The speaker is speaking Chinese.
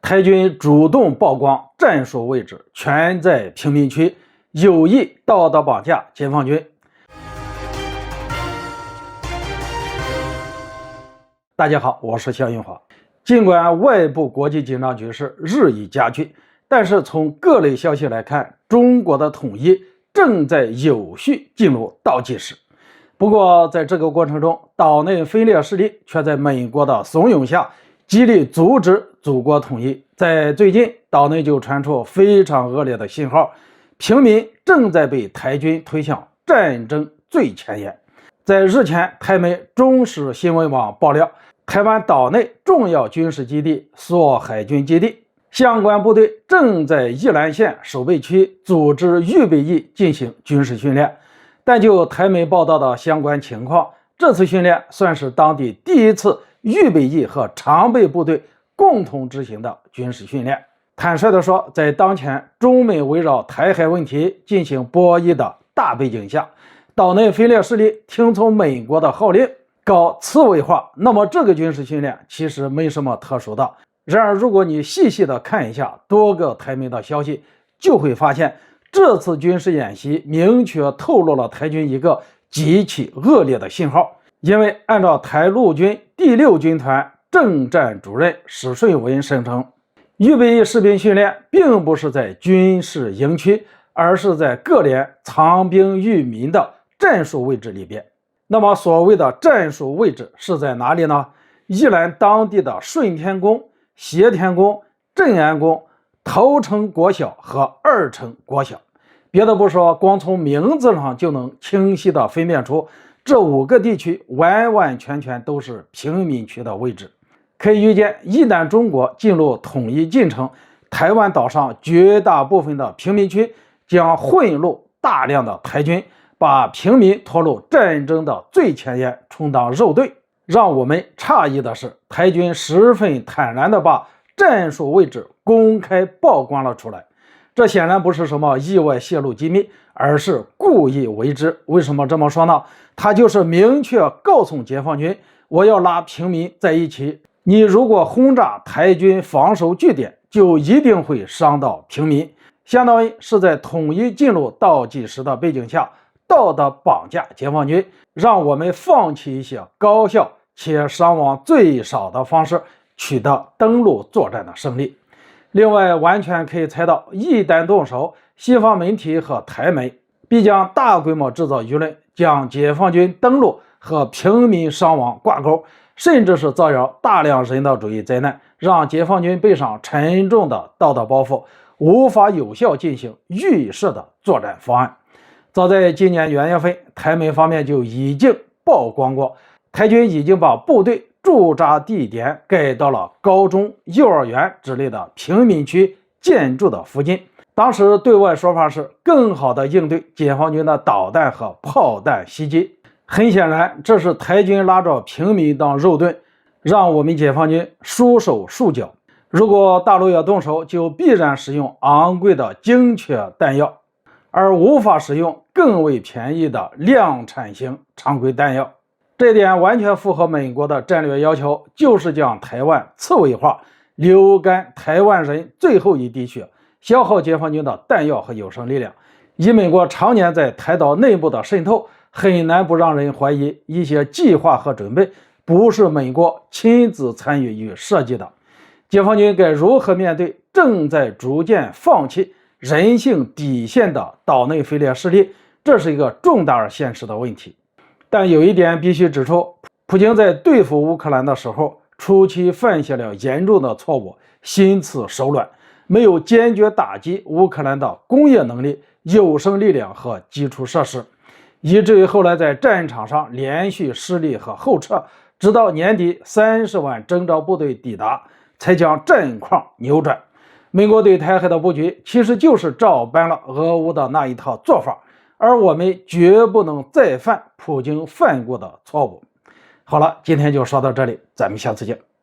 台军主动曝光战术位置全在平民区，有意道德绑架解放军。大家好，我是肖云华。尽管外部国际紧张局势日益加剧，但是从各类消息来看，中国的统一正在有序进入倒计时。不过在这个过程中，岛内分裂势力却在美国的怂恿下极力阻止祖国统一。在最近，岛内就传出非常恶劣的信号，平民正在被台军推向战争最前沿。在日前，台媒中时新闻网爆料，台湾岛内重要军事基地所海军基地相关部队正在宜兰县守备区组织预备役进行军事训练。但就台媒报道的相关情况，这次训练算是当地第一次预备役和常备部队共同执行的军事训练。坦率地说，在当前中美围绕台海问题进行博弈的大背景下，岛内分裂势力听从美国的号令搞刺猬化，那么这个军事训练其实没什么特殊的。然而如果你细细的看一下多个台媒的消息，就会发现这次军事演习明确透露了台军一个极其恶劣的信号。因为按照台陆军第6军团政战主任史顺文声称，预备役士兵训练并不是在军事营区，而是在各连藏兵育民的战术位置里边。那么所谓的战术位置是在哪里呢？宜兰当地的顺天宫、协天宫、镇安宫、头城国小和二城国小。别的不说，光从名字上就能清晰地分辨出这5个地区完完全全都是平民区的位置。可以预见，一旦中国进入统一进程，台湾岛上绝大部分的平民区将混入大量的台军，把平民拖入战争的最前沿，充当肉盾。让我们诧异的是，台军十分坦然地把战术位置公开曝光了出来。这显然不是什么意外泄露机密，而是故意为之。为什么这么说呢？他就是明确告诉解放军，我要拉平民在一起，你如果轰炸台军防守据点，就一定会伤到平民。相当于是在统一进入倒计时的背景下，道德绑架解放军，让我们放弃一些高效且伤亡最少的方式，取得登陆作战的胜利。另外，完全可以猜到，一旦动手，西方媒体和台媒必将大规模制造舆论，将解放军登陆和平民伤亡挂钩，甚至是造谣大量人道主义灾难，让解放军背上沉重的道德包袱，无法有效进行预设的作战方案。早在今年元月份，台媒方面就已经曝光过，台军已经把部队驻扎地点改到了高中、幼儿园之类的平民区建筑的附近。当时对外说法是更好的应对解放军的导弹和炮弹袭击。很显然，这是台军拉着平民当肉盾，让我们解放军束手束脚。如果大陆要动手，就必然使用昂贵的精确弹药，而无法使用更为便宜的量产型常规弹药。这点完全符合美国的战略要求，就是将台湾刺猬化，流干台湾人最后一滴血，消耗解放军的弹药和有生力量。以美国常年在台岛内部的渗透，很难不让人怀疑一些计划和准备不是美国亲自参与与设计的。解放军该如何面对正在逐渐放弃人性底线的岛内分裂势力，这是一个重大而现实的问题。但有一点必须指出，普京在对付乌克兰的时候，初期犯下了严重的错误，心慈手软，没有坚决打击乌克兰的工业能力、有生力量和基础设施，以至于后来在战场上连续失利和后撤，直到年底30万征召部队抵达，才将战况扭转。美国对台海的布局其实就是照搬了俄乌的那一套做法，而我们绝不能再犯普京犯过的错误。好了，今天就说到这里，咱们下次见。